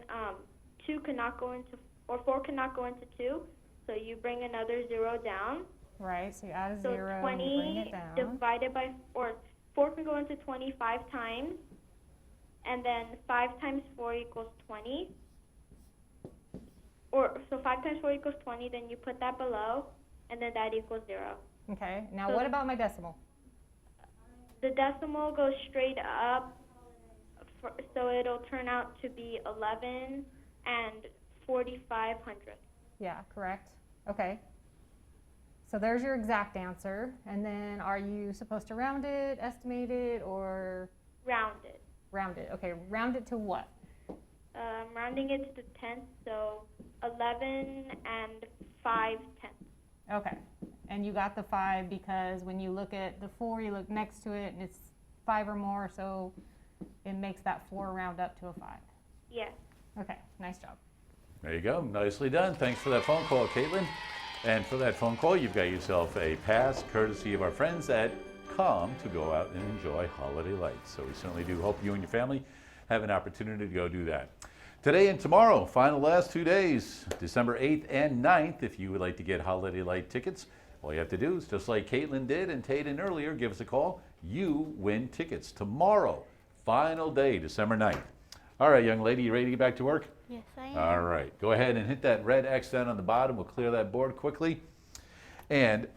2 cannot go into, or 4 cannot go into 2, so you bring another 0 down. Right. So you add a So 0 and 20 you bring it down. divided by, or 4 can go into 25 times, and then 5 times 4 equals 20. So 5 times 4 equals 20, then you put that below, and then that equals 0. Okay. Now So- what about my decimal? The decimal goes straight up, so it'll turn out to be 11 and 4,500. Yeah, correct. Okay. So there's your exact answer. And then are you supposed to round it, estimate it, or Rounded. round it? Okay, round it to what? Rounding it to the 10th, so 11 and 5/10. Okay. And you got the 5 because when you look at the 4, you look next to it and it's 5 or more, so it makes that 4 round up to a 5. Yes. Okay, nice job. There you go. Nicely done. Thanks for that phone call, Caitlin. And for that phone call, you've got yourself a pass courtesy of our friends at COM to go out and enjoy holiday lights. So we certainly do hope you and your family have an opportunity to go do that. Today and tomorrow, final last 2 days, December 8th and 9th. If you would like to get holiday light tickets, all you have to do is, just like Caitlin did and Taden earlier, give us a call. You win tickets tomorrow, final day, December 9th. All right, young lady, you ready to get back to work? Yes, I am. All right, go ahead and hit that red X down on the bottom. We'll clear that board quickly. And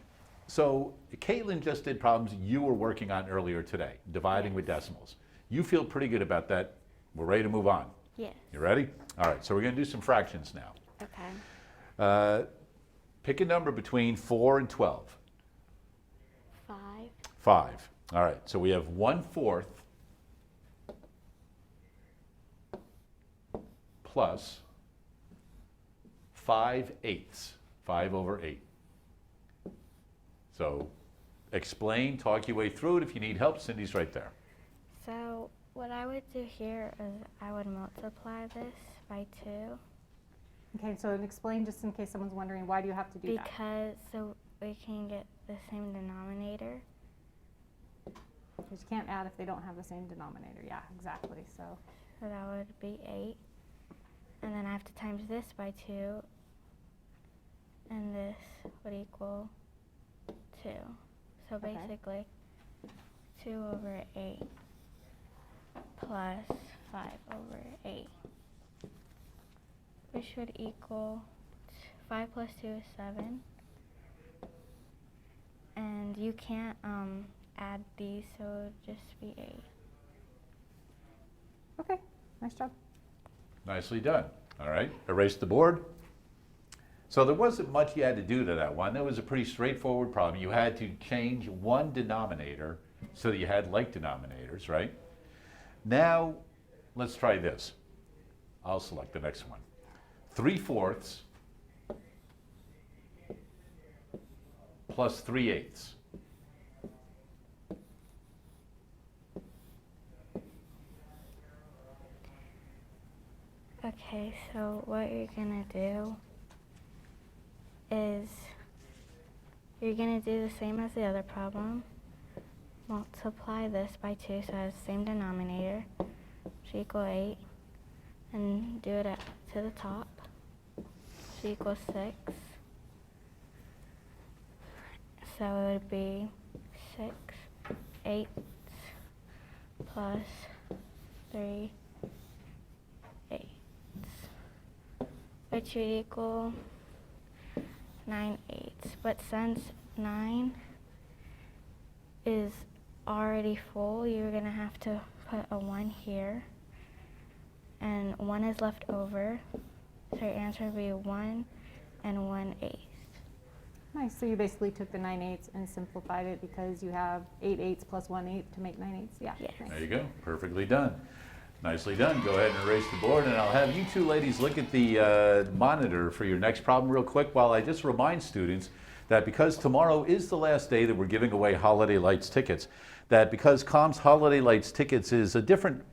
so Caitlin just did problems you were working on earlier today, dividing with decimals. You feel pretty good about that. We're ready to move on. Yes. You ready? All right, so we're going to do some fractions now. Okay. Pick a number between 4 and 12. 5. 5. All right, so we have 1/4 plus 5/8. 5 over 8. So explain, talk your way through it. If you need help, Cindy's right there. So what I would do here is I would multiply this by 2. Okay, so explain just in case someone's wondering, why do you have to do that? Because so we can get the same denominator. Because you can't add if they don't have the same denominator. Yeah, exactly. So that would be 8. And then I have to times this by 2. And this would equal 2. So Okay. basically 2 over 8 plus 5 over 8, which would equal 5 plus 2 is 7. And you can't add these, so it would just be 8. okay, nice job. Nicely done. All right, erase the board. So there wasn't much you had to do to that one. That was a pretty straightforward problem. You had to change one denominator so that you had like denominators, right? Now, let's try this. I'll select the next one. 3/4 plus 3/8. Okay, so what you're gonna do is you're gonna do the same as the other problem. Multiply this by 2 so it has the same denominator, which equals 8, and do it to the top, which equals 6. So it would be 6/8 plus 3/8, which would equal 9/8. But since 9 is already full, you're going to have to put a 1 here, and 1 is left over, so your answer would be 1 and 1/8. Nice. So you basically took the 9/8 and simplified it because you have 8/8 plus 1/8 to make 9/8. Yeah. Yes. Nice. There you go. Perfectly done. Nicely done. Go ahead and erase the board, and I'll have you two ladies look at the monitor for your next problem real quick while I just remind students that because tomorrow is the last day that we're giving away Holiday Lights tickets, that because COM's Holiday Lights tickets is a different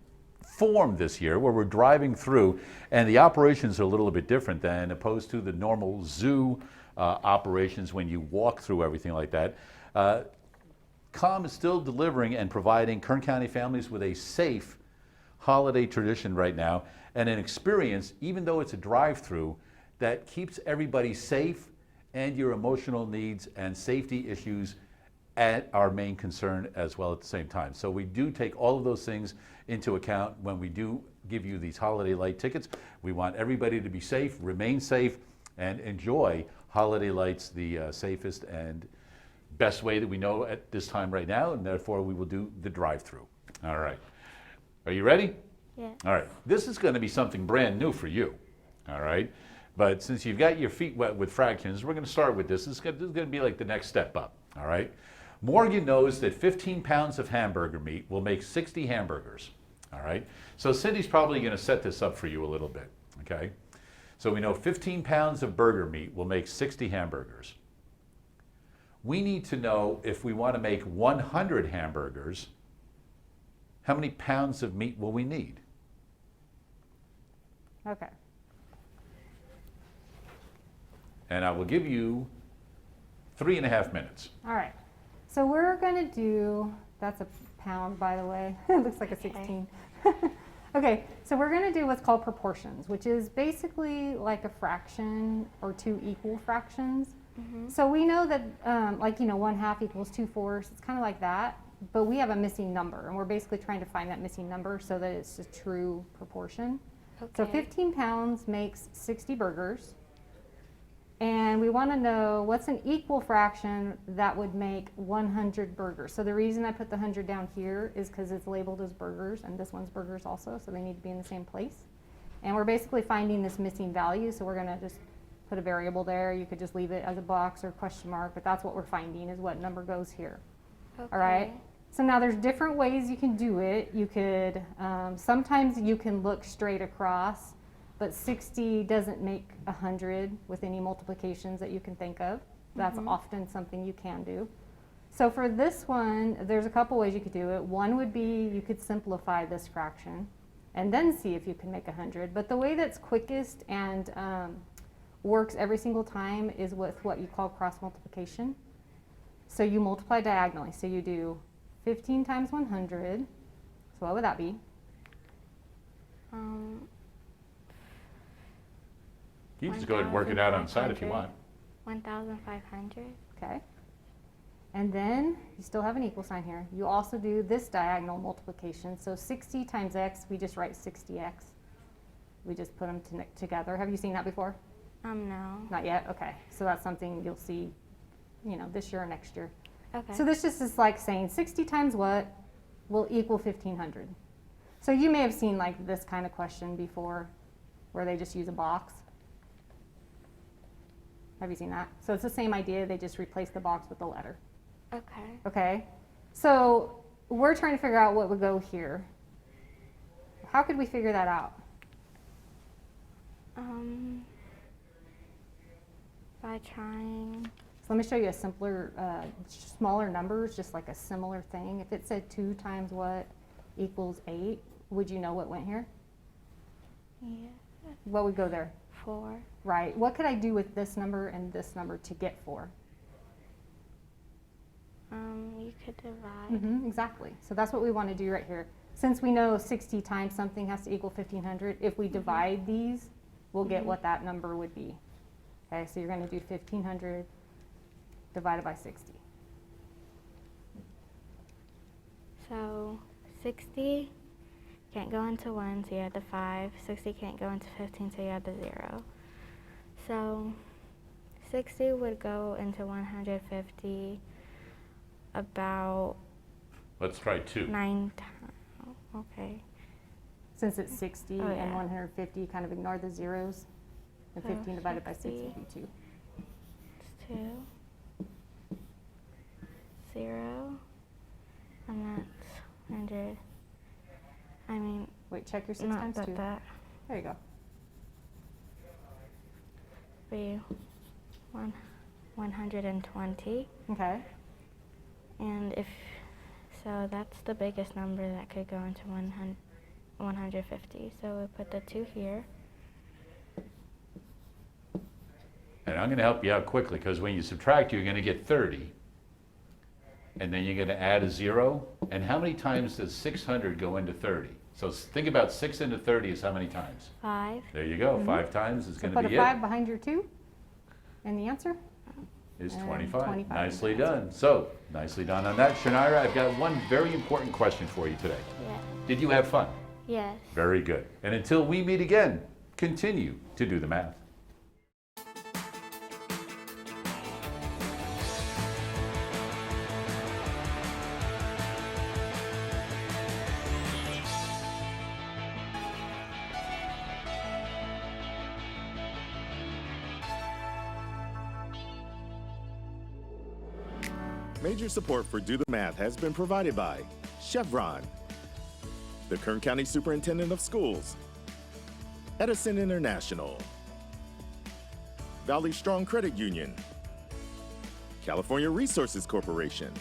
form this year where we're driving through and the operations are a little bit different than opposed to the normal zoo operations when you walk through everything like that. COM is still delivering and providing Kern County families with a safe holiday tradition right now and an experience, even though it's a drive-through, that keeps everybody safe and your emotional needs and safety issues at our main concern as well at the same time. So we do take all of those things into account when we do give you these holiday light tickets. We want everybody to be safe, remain safe, and enjoy holiday lights the safest and best way that we know at this time right now, and therefore we will do the drive-through. All right. Are you ready? Yeah. All right. This is going to be something brand new for you. All right. But since you've got your feet wet with fractions, we're going to start with this. This is going to be like the next step up. All right. Morgan knows that 15 pounds of hamburger meat will make 60 hamburgers. All right. So Cindy's probably going to set this up for you a little bit. Okay. So we know 15 pounds of burger meat will make 60 hamburgers. We need to know if we want to make 100 hamburgers, how many pounds of meat will we need? Okay. And I will give you 3.5 minutes. All right. So we're going to do, that's a pound, by the way. It looks like a 16. Okay, so we're going to do what's called proportions, which is basically like a fraction or two equal fractions. So we know that, like, 1/2 equals 2/4. It's kind of like that, but we have a missing number, and we're basically trying to find that missing number so that it's a true proportion. So Okay. 15 pounds makes 60 burgers. And we want to know what's an equal fraction that would make 100 burgers. So the reason I put the 100 down here is because it's labeled as burgers, and this one's burgers also, so they need to be in the same place. And we're basically finding this missing value, so we're going to just put a variable there. You could just leave it as a box or question mark, but that's what we're finding is what number goes here. Okay. All right. So now there's different ways you can do it. You could, sometimes you can look straight across, but 60 doesn't make 100 with any multiplications that you can think of. That's often something you can do. So for this one, there's a couple ways you could do it. One would be you could simplify this fraction and then see if you can make 100. But the way that's quickest and works every single time is with what you call cross multiplication. So you multiply diagonally. So you do 15 times 100. So what would that be? You can just go ahead and work it out on the side if you want. 1,500. Okay. And then you still have an equal sign here. You also do this diagonal multiplication. So 60 times x, we just write 60x. We just put them together. Have you seen that before? No. Not yet? Okay. So that's something you'll see, you know, this year or next year. Okay. So this just is like saying 60 times what will equal 1,500. So you may have seen like this kind of question before where they just use a box. Have you seen that? So it's the same idea, they just replace the box with the letter. Okay. Okay, so we're trying to figure out what would go here. How could we figure that out? By trying. So let me show you a simpler, smaller numbers, just like a similar thing. If it said 2 times what equals 8, would you know what went here? Yeah. What would go there? 4. Right. What could I do with this number and this number to get 4? You could divide. Exactly. So that's what we want to do right here. Since we know 60 times something has to equal 1,500, if we divide these, we'll get what that number would be. Okay, so you're going to do 1,500 divided by 60. So 60 can't go into 1, so you add the 5. 60 can't go into 15, so you add the 0. So 60 would go into 150 about Let's try 2. 9 times. Okay. Since it's 60 and yeah. 150, kind of ignore the zeros. And So 15 divided by 6 60. would be 2. It's 2. 0. And that's 100. I mean, Wait, check your 6 not times that 2. that There you go. be 120. Okay. And if so, that's the biggest number that could go into 150. So we put the 2 here. And I'm going to help you out quickly because when you subtract, you're going to get 30. And then you're going to add a 0. And how many times does 600 go into 30? So think about 6 into 30 is how many times? 5. There you go. 5 times is So going to put be a 5 it. behind your 2. And the answer? Is and 25. 25 Nicely is the done. So, nicely done on that. Shanyra, I've got one very important question for you today. Yeah. Did you have fun? Yes. Very good. And until we meet again, continue to do the math. Major support for Do the Math has been provided by Chevron, the Kern County Superintendent of Schools, Edison International, Valley Strong Credit Union, California Resources Corporation,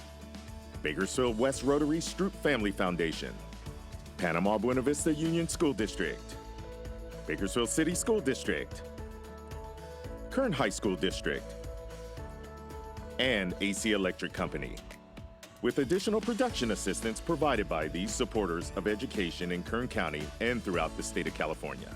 Bakersfield West Rotary Stroop Family Foundation, Panama Buena Vista Union School District, Bakersfield City School District, Kern High School District, and AC Electric Company, with additional production assistance provided by these supporters of education in Kern County and throughout the state of California.